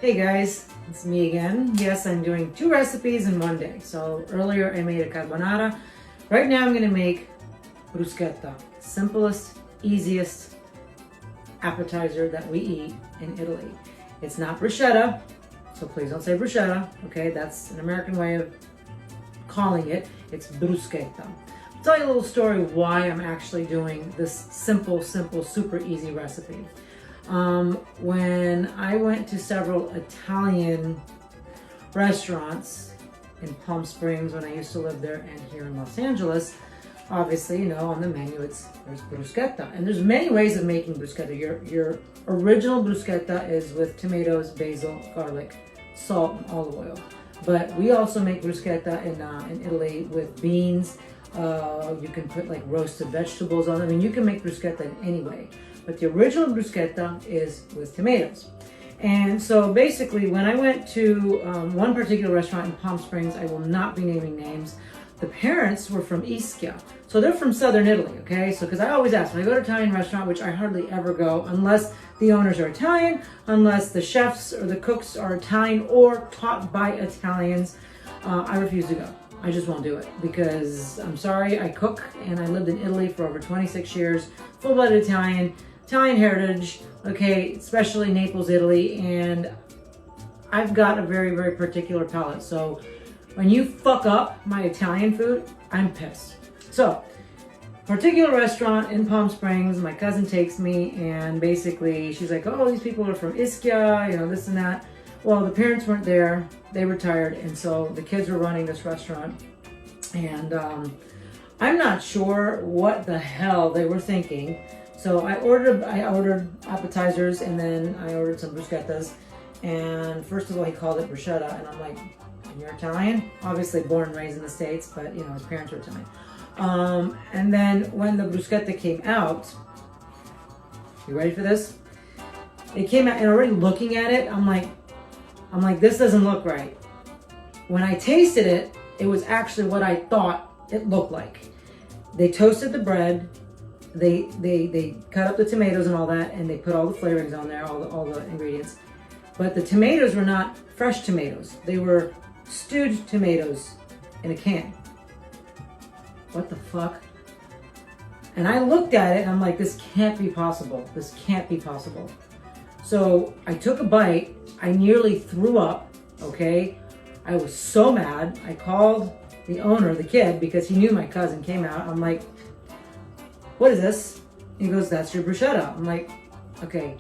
Hey guys, it's me again. Yes, I'm doing 2 recipes in one day. So earlier I made a carbonara. Right now I'm gonna make bruschetta. Simplest, easiest appetizer that we eat in Italy. It's not bruschetta, so please don't say bruschetta, okay? That's an American way of calling it. It's bruschetta. I'll tell you a little story why I'm actually doing this simple, super easy recipe. When I went to several Italian restaurants in Palm Springs when I used to live there and here in Los Angeles, obviously, you know, on the menu there's bruschetta. And there's many ways of making bruschetta. Your original bruschetta is with tomatoes, basil, garlic, salt, and olive oil. But we also make bruschetta in Italy with beans. You can put like roasted vegetables on it. I mean, you can make bruschetta in any way. But the original bruschetta is with tomatoes. And so basically, when I went to one particular restaurant in Palm Springs, I will not be naming names, the parents were from Ischia. So they're from southern Italy, okay? So, because I always ask, when I go to an Italian restaurant, which I hardly ever go, unless the owners are Italian, unless the chefs or the cooks are Italian or taught by Italians, I refuse to go. I just won't do it because I'm sorry, I cook and I lived in Italy for over 26 years, full-blooded Italian heritage, okay, especially Naples, Italy, and I've got a very particular palate. So when you fuck up my Italian food, I'm pissed. So, particular restaurant in Palm Springs, my cousin takes me and basically she's like, oh, these people are from Ischia, you know, this and that. Well, the parents weren't there, they retired, and so the kids were running this restaurant. And I'm not sure what the hell they were thinking. So I ordered appetizers and then I ordered some bruschettas. And first of all, he called it bruschetta, and I'm like, you're Italian? Obviously born and raised in the States, but you know, his parents were Italian. And then when the bruschetta came out, you ready for this? It came out, and already looking at it, I'm like, this doesn't look right. When I tasted it, it was actually what I thought it looked like. They toasted the bread, they cut up the tomatoes and all that, and they put all the flavorings on there, all the ingredients. But the tomatoes were not fresh tomatoes. They were stewed tomatoes in a can. What the fuck? And I looked at it and I'm like, this can't be possible. This can't be possible. So I took a bite. I nearly threw up, okay? I was so mad. I called the owner, the kid, because he knew my cousin came out. I'm like, what is this? He goes, that's your bruschetta. I'm like, okay,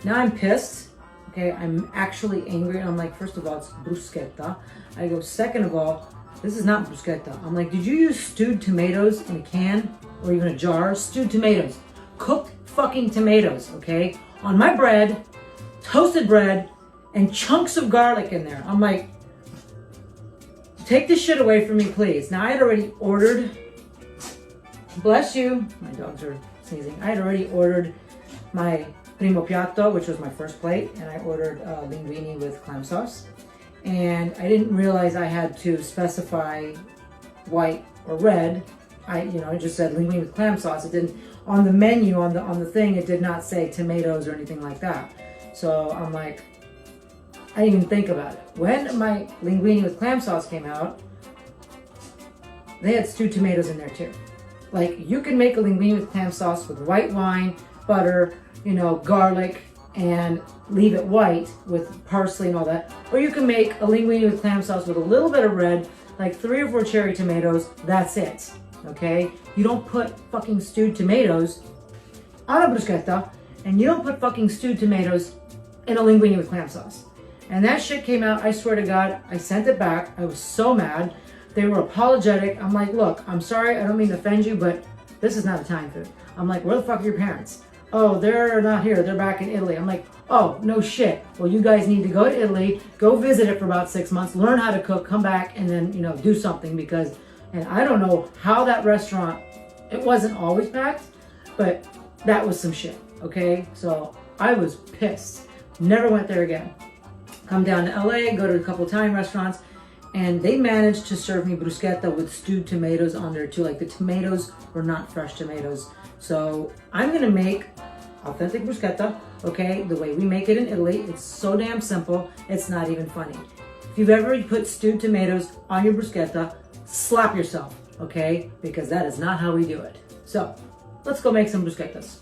now I'm pissed. Okay, I'm actually angry. I'm like, first of all, it's bruschetta. I go, second of all, this is not bruschetta. I'm like, did you use stewed tomatoes in a can or even a jar? Stewed tomatoes, cooked fucking tomatoes, okay? On my bread, toasted bread, and chunks of garlic in there. I'm like, take this shit away from me, please. Now I had already ordered, bless you, my dogs are sneezing. I had already ordered my primo piatto, which was my first plate, and I ordered linguine with clam sauce. And I didn't realize I had to specify white or red. I just said linguine with clam sauce. It didn't, on the menu, on the thing, it did not say tomatoes or anything like that. So I'm like, I didn't even think about it. When my linguine with clam sauce came out, they had stewed tomatoes in there too. Like, you can make a linguine with clam sauce with white wine, butter, you know, garlic, and leave it white with parsley and all that. Or you can make a linguine with clam sauce with a little bit of red, like 3 or 4 cherry tomatoes, that's it, okay? You don't put fucking stewed tomatoes on a bruschetta, and you don't put fucking stewed tomatoes in a linguine with clam sauce. And that shit came out, I swear to God, I sent it back. I was so mad. They were apologetic. I'm like, look, I'm sorry, I don't mean to offend you, but this is not Italian food. I'm like, where the fuck are your parents? Oh, they're not here, they're back in Italy. I'm like, oh, no shit. Well, you guys need to go to Italy, go visit it for about 6 months, learn how to cook, come back, and then, you know, do something because, and I don't know how that restaurant, it wasn't always packed, but that was some shit, okay? So I was pissed. Never went there again. Come down to LA, go to a couple Italian restaurants, and they managed to serve me bruschetta with stewed tomatoes on there too. Like, the tomatoes were not fresh tomatoes. So I'm gonna make authentic bruschetta, okay? The way we make it in Italy, it's so damn simple, it's not even funny. If you've ever put stewed tomatoes on your bruschetta, slap yourself, okay? Because that is not how we do it. So, let's go make some bruschettas.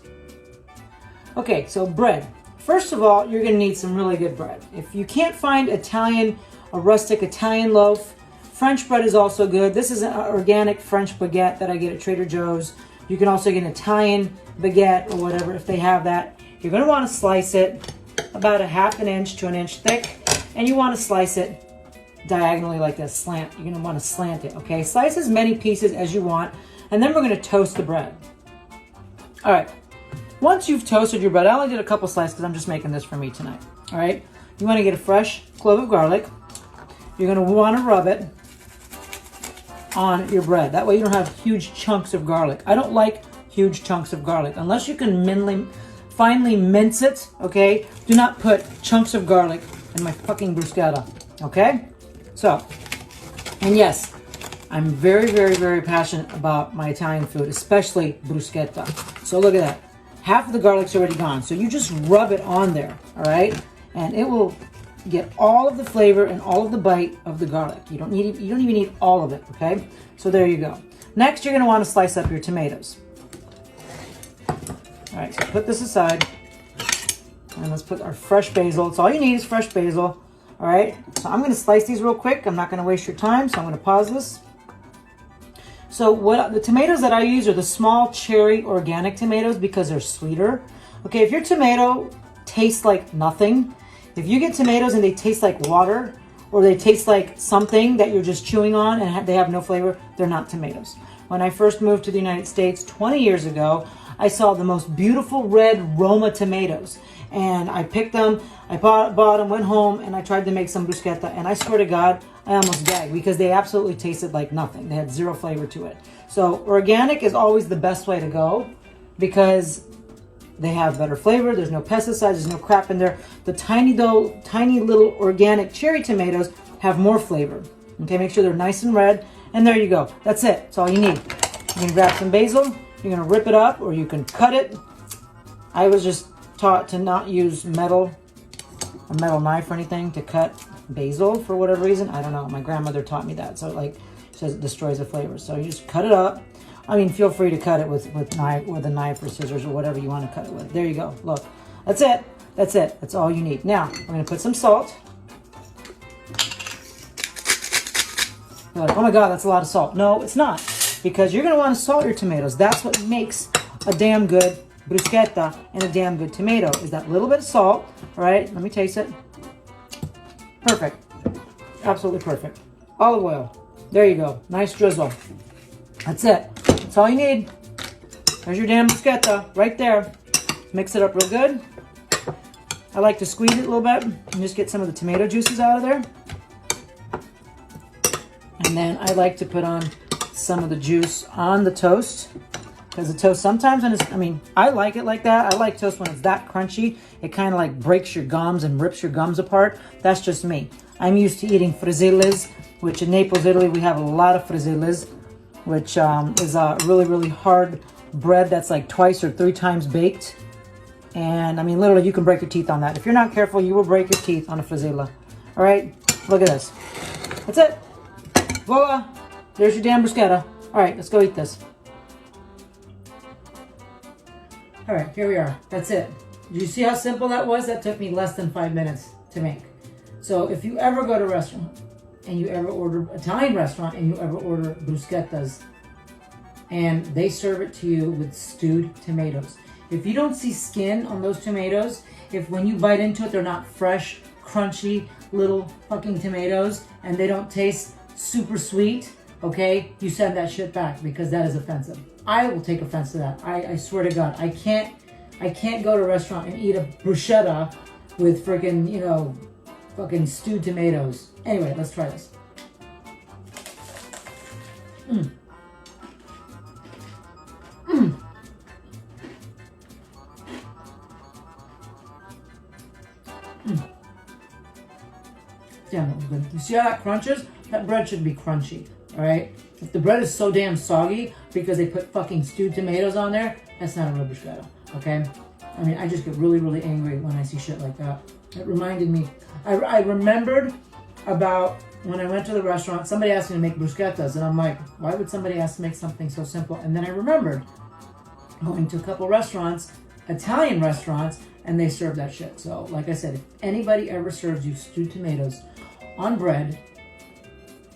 Okay, so bread. First of all, you're gonna need some really good bread. If you can't find a rustic Italian loaf, French bread is also good. This is an organic French baguette that I get at Trader Joe's. You can also get an Italian baguette or whatever if they have that. You're gonna wanna slice it about a 1/2 inch to 1 inch thick, and you wanna slice it diagonally like a slant. You're gonna wanna slant it, okay? Slice as many pieces as you want, and then we're gonna toast the bread. All right, once you've toasted your bread, I only did a couple slices because I'm just making this for me tonight, all right? You wanna get a fresh clove of garlic. You're gonna wanna rub it on your bread. That way you don't have huge chunks of garlic. I don't like huge chunks of garlic. Unless you can finely mince it, okay? Do not put chunks of garlic in my fucking bruschetta, okay? So, and yes, I'm very, very, very passionate about my Italian food, especially bruschetta. So look at that. Half of the garlic's already gone. So you just rub it on there, all right? And it will get all of the flavor and all of the bite of the garlic. You don't even need all of it, okay? So there you go. Next, you're gonna wanna slice up your tomatoes. All right, so put this aside. And let's put our fresh basil. It's all you need is fresh basil. All right, so I'm gonna slice these real quick. I'm not gonna waste your time, so I'm gonna pause this. So the tomatoes that I use are the small cherry organic tomatoes because they're sweeter. Okay, if your tomato tastes like nothing, if you get tomatoes and they taste like water, or they taste like something that you're just chewing on and they have no flavor, they're not tomatoes. When I first moved to the United States 20 years ago, I saw the most beautiful red Roma tomatoes. And I picked them, I bought them, went home, and I tried to make some bruschetta. And I swear to God, I almost gagged because they absolutely tasted like nothing. They had zero flavor to it. So organic is always the best way to go because they have better flavor. There's no pesticides, there's no crap in there. The tiny little organic cherry tomatoes have more flavor. Okay, make sure they're nice and red. And there you go. That's it. That's all you need. You can grab some basil. You're gonna rip it up or you can cut it. I was just taught to not use a metal knife or anything to cut basil for whatever reason. I don't know. My grandmother taught me that. So it says it destroys the flavor. So you just cut it up. I mean, feel free to cut it with a knife or scissors or whatever you want to cut it with. There you go. Look, that's it. That's it. That's all you need. Now, we're going to put some salt. You're like, oh my God, that's a lot of salt. No, it's not. Because you're going to want to salt your tomatoes. That's what makes a damn good bruschetta and a damn good tomato, is that little bit of salt. All right, let me taste it. Perfect. Absolutely perfect. Olive oil. There you go. Nice drizzle. That's it. That's all you need. There's your damn bruschetta right there. Mix it up real good. I like to squeeze it a little bit and just get some of the tomato juices out of there. And then I like to put on some of the juice on the toast. Because the toast sometimes, I like it like that. I like toast when it's that crunchy. It kind of like breaks your gums and rips your gums apart. That's just me. I'm used to eating frizzelles, which in Naples, Italy, we have a lot of frizzelles, which is a really, really hard bread that's like 2 or 3 times baked. And literally you can break your teeth on that. If you're not careful, you will break your teeth on a frizzella. All right, look at this. That's it. Voila, there's your damn bruschetta. All right, let's go eat this. All right, here we are. That's it. Did you see how simple that was? That took me less than 5 minutes to make. So if you ever go to a restaurant and you ever order Italian restaurant and you ever order bruschettas and they serve it to you with stewed tomatoes, if you don't see skin on those tomatoes, if when you bite into it they're not fresh, crunchy little fucking tomatoes and they don't taste super sweet, okay, you send that shit back because that is offensive. I will take offense to that. I swear to God, I can't go to a restaurant and eat a bruschetta with freaking, fucking stewed tomatoes. Anyway, let's try this. Damn, that was good. You see how that crunches? That bread should be crunchy, all right? If the bread is so damn soggy because they put fucking stewed tomatoes on there, that's not a real bruschetta, okay? I mean, I just get really, really angry when I see shit like that. It reminded me, I remembered about when I went to the restaurant, somebody asked me to make bruschettas, and I'm like, why would somebody ask to make something so simple? And then I remembered going to a couple restaurants, Italian restaurants, and they serve that shit. So, like I said, if anybody ever serves you stewed tomatoes on bread,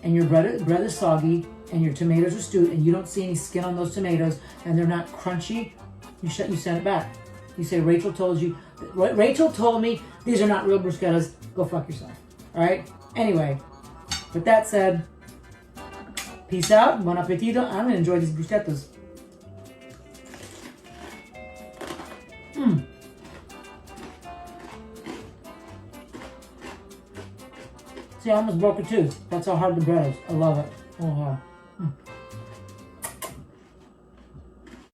and your bread is soggy, and your tomatoes are stewed, and you don't see any skin on those tomatoes, and they're not crunchy, you send it back. You say, Rachel told me these are not real bruschettas. Go fuck yourself. All right? Anyway, with that said, peace out. Buon appetito. I'm going to enjoy these bruschettas. See, I almost broke a tooth. That's how hard the bread is. I love it. Oh, wow.